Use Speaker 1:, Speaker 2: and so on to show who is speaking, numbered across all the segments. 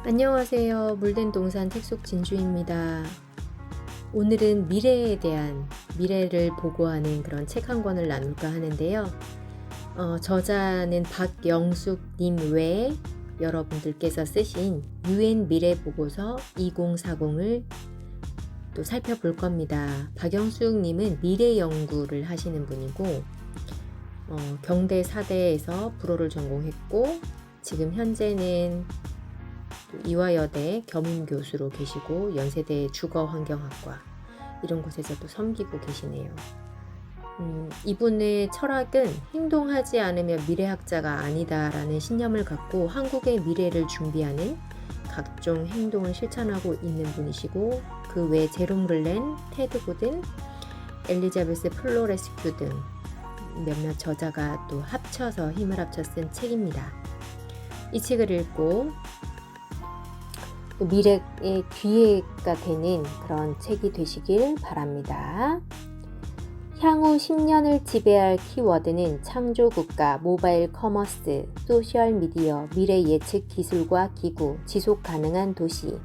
Speaker 1: 안녕하세요. 물된 동산 책속 진주입니다. 오늘은 미래에 대한 미래를 보고하는 그런 책 한 권을 나눌까 하는데요. 저자는 박영숙님 외에 여러분들께서 쓰신 UN 미래 보고서 2040을 또 살펴볼 겁니다. 박영숙님은 미래 연구를 하시는 분이고 경대 사대에서 불어를 전공했고 지금 현재는 이화여대 겸임교수로 계시고 연세대 주거환경학과 이런 곳에서도 섬기고 계시네요. 이분의 철학은 행동하지 않으면 미래학자가 아니다라는 신념을 갖고 한국의 미래를 준비하는 각종 행동을 실천하고 있는 분이시고 그 외 제롬 글렌, 테드 고든, 엘리자베스 플로레스큐 등 몇몇 저자가 또 합쳐서 힘을 합쳐 쓴 책입니다. 이 책을 읽고 미래의 기회가 되는 그런 책이 되시길 바랍니다. 향후 10년을 지배할 키워드는 창조국가, 모바일 커머스, 소셜미디어, 미래 예측 기술과 기구, 지속 가능한 도시,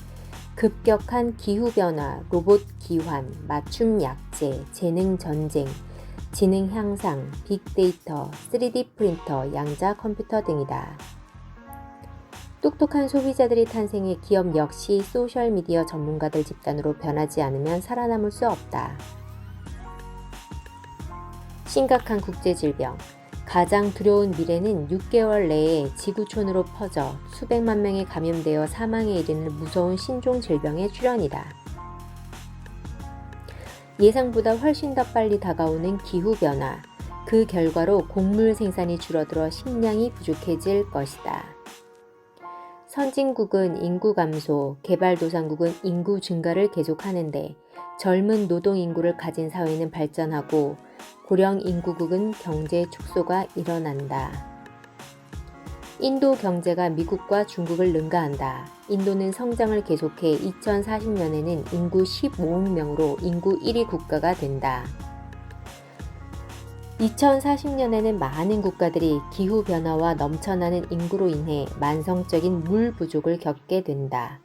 Speaker 1: 급격한 기후변화, 로봇 기환, 맞춤 약제, 재능 전쟁, 지능 향상, 빅데이터, 3D 프린터, 양자 컴퓨터 등이다. 똑똑한 소비자들이 탄생해 기업 역시 소셜미디어 전문가들 집단으로 변하지 않으면 살아남을 수 없다. 심각한 국제질병. 가장 두려운 미래는 6개월 내에 지구촌으로 퍼져 수백만 명이 감염되어 사망에 이르는 무서운 신종 질병의 출현이다. 예상보다 훨씬 더 빨리 다가오는 기후변화. 그 결과로 곡물 생산이 줄어들어 식량이 부족해질 것이다. 선진국은 인구 감소, 개발도상국은 인구 증가를 계속하는데 젊은 노동 인구를 가진 사회는 발전하고 고령 인구국은 경제 축소가 일어난다. 인도 경제가 미국과 중국을 능가한다. 인도는 성장을 계속해 2040년에는 인구 15억 명으로 인구 1위 국가가 된다. 2040년에는 많은 국가들이 기후변화와 넘쳐나는 인구로 인해 만성적인 물 부족을 겪게 된다.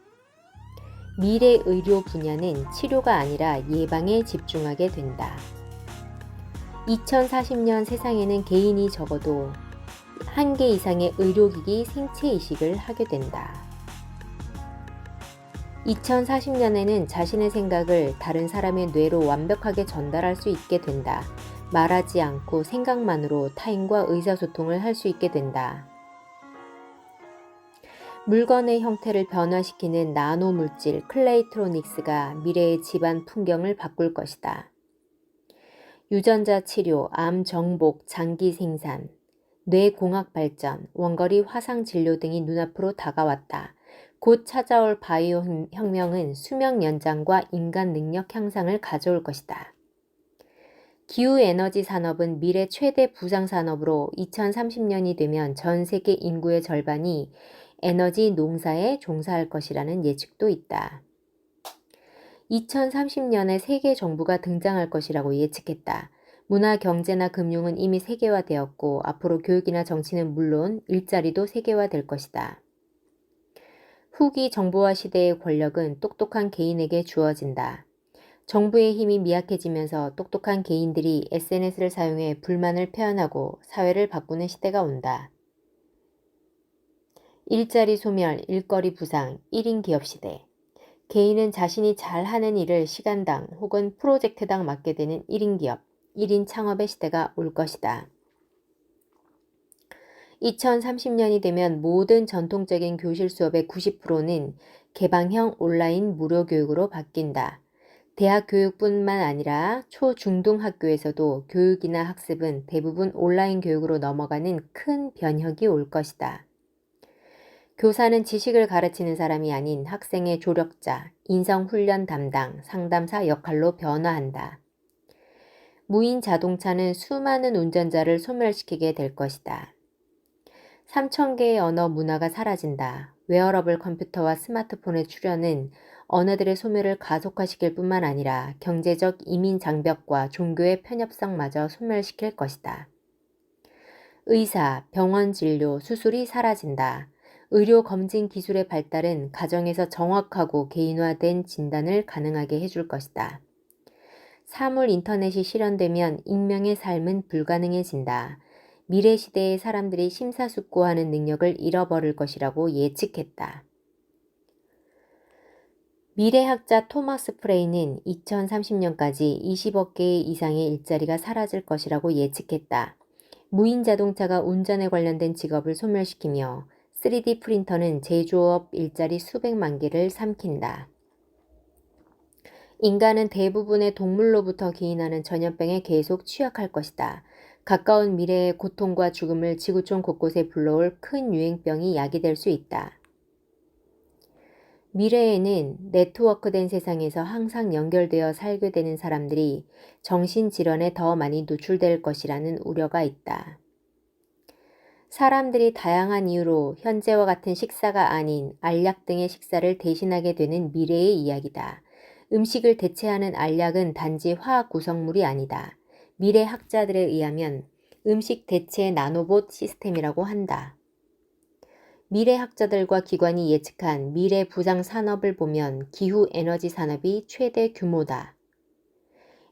Speaker 1: 미래 의료 분야는 치료가 아니라 예방에 집중하게 된다. 2040년 세상에는 개인이 적어도 1개 이상의 의료기기 생체 이식을 하게 된다. 2040년에는 자신의 생각을 다른 사람의 뇌로 완벽하게 전달할 수 있게 된다. 말하지 않고 생각만으로 타인과 의사소통을 할 수 있게 된다. 물건의 형태를 변화시키는 나노물질 클레이트로닉스가 미래의 집안 풍경을 바꿀 것이다. 유전자 치료, 암 정복, 장기 생산, 뇌공학 발전, 원거리 화상 진료 등이 눈앞으로 다가왔다. 곧 찾아올 바이오 혁명은 수명 연장과 인간 능력 향상을 가져올 것이다. 기후에너지 산업은 미래 최대 부상 산업으로 2030년이 되면 전 세계 인구의 절반이 에너지 농사에 종사할 것이라는 예측도 있다. 2030년에 세계 정부가 등장할 것이라고 예측했다. 문화, 경제나 금융은 이미 세계화되었고 앞으로 교육이나 정치는 물론 일자리도 세계화될 것이다. 후기 정보화 시대의 권력은 똑똑한 개인에게 주어진다. 정부의 힘이 미약해지면서 똑똑한 개인들이 SNS를 사용해 불만을 표현하고 사회를 바꾸는 시대가 온다. 일자리 소멸, 일거리 부상, 1인 기업 시대. 개인은 자신이 잘하는 일을 시간당 혹은 프로젝트당 맡게 되는 1인 기업, 1인 창업의 시대가 올 것이다. 2030년이 되면 모든 전통적인 교실 수업의 90%는 개방형 온라인 무료 교육으로 바뀐다. 대학 교육뿐만 아니라 초, 중등 학교에서도 교육이나 학습은 대부분 온라인 교육으로 넘어가는 큰 변혁이 올 것이다. 교사는 지식을 가르치는 사람이 아닌 학생의 조력자, 인성훈련 담당, 상담사 역할로 변화한다. 무인 자동차는 수많은 운전자를 소멸시키게 될 것이다. 3,000개의 언어 문화가 사라진다. 웨어러블 컴퓨터와 스마트폰의 출현은 언어들의 소멸을 가속화시킬 뿐만 아니라 경제적 이민 장벽과 종교의 편협성마저 소멸시킬 것이다. 의사, 병원 진료, 수술이 사라진다. 의료 검진 기술의 발달은 가정에서 정확하고 개인화된 진단을 가능하게 해줄 것이다. 사물 인터넷이 실현되면 익명의 삶은 불가능해진다. 미래 시대의 사람들이 심사숙고하는 능력을 잃어버릴 것이라고 예측했다. 미래학자 토머스 프레이는 2030년까지 20억 개 이상의 일자리가 사라질 것이라고 예측했다. 무인 자동차가 운전에 관련된 직업을 소멸시키며 3D 프린터는 제조업 일자리 수백만 개를 삼킨다. 인간은 대부분의 동물로부터 기인하는 전염병에 계속 취약할 것이다. 가까운 미래의 고통과 죽음을 지구촌 곳곳에 불러올 큰 유행병이 야기될 수 있다. 미래에는 네트워크된 세상에서 항상 연결되어 살게 되는 사람들이 정신질환에 더 많이 노출될 것이라는 우려가 있다. 사람들이 다양한 이유로 현재와 같은 식사가 아닌 알약 등의 식사를 대신하게 되는 미래의 이야기다. 음식을 대체하는 알약은 단지 화학 구성물이 아니다. 미래 학자들에 의하면 음식 대체 나노봇 시스템이라고 한다. 미래 학자들과 기관이 예측한 미래 부장 산업을 보면 기후 에너지 산업이 최대 규모다.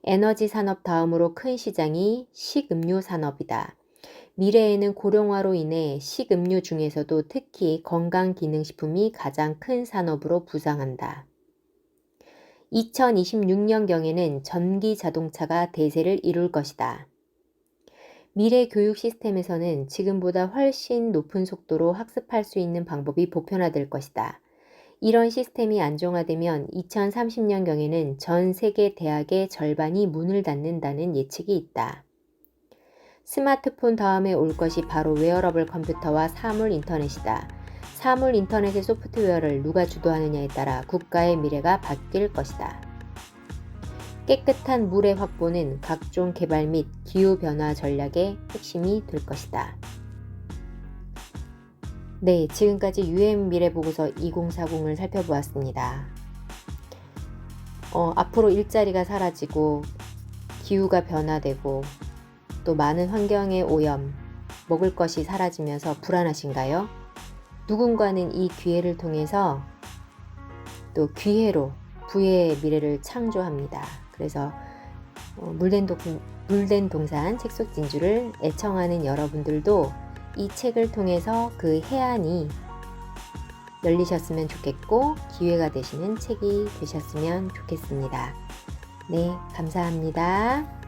Speaker 1: 에너지 산업 다음으로 큰 시장이 식음료 산업이다. 미래에는 고령화로 인해 식음료 중에서도 특히 건강기능식품이 가장 큰 산업으로 부상한다. 2026년경에는 전기 자동차가 대세를 이룰 것이다. 미래 교육 시스템에서는 지금보다 훨씬 높은 속도로 학습할 수 있는 방법이 보편화될 것이다. 이런 시스템이 안정화되면 2030년경에는 전 세계 대학의 절반이 문을 닫는다는 예측이 있다. 스마트폰 다음에 올 것이 바로 웨어러블 컴퓨터와 사물 인터넷이다. 사물 인터넷의 소프트웨어를 누가 주도하느냐에 따라 국가의 미래가 바뀔 것이다. 깨끗한 물의 확보는 각종 개발 및 기후변화 전략의 핵심이 될 것이다. 네, 지금까지 UN 미래보고서 2040을 살펴보았습니다. 앞으로 일자리가 사라지고 기후가 변화되고 또 많은 환경의 오염, 먹을 것이 사라지면서 불안하신가요? 누군가는 이 기회를 통해서 또 기회로 부의 미래를 창조합니다. 그래서 물된 동산 책 속 진주를 애청하는 여러분들도 이 책을 통해서 그 해안이 열리셨으면 좋겠고 기회가 되시는 책이 되셨으면 좋겠습니다. 네, 감사합니다.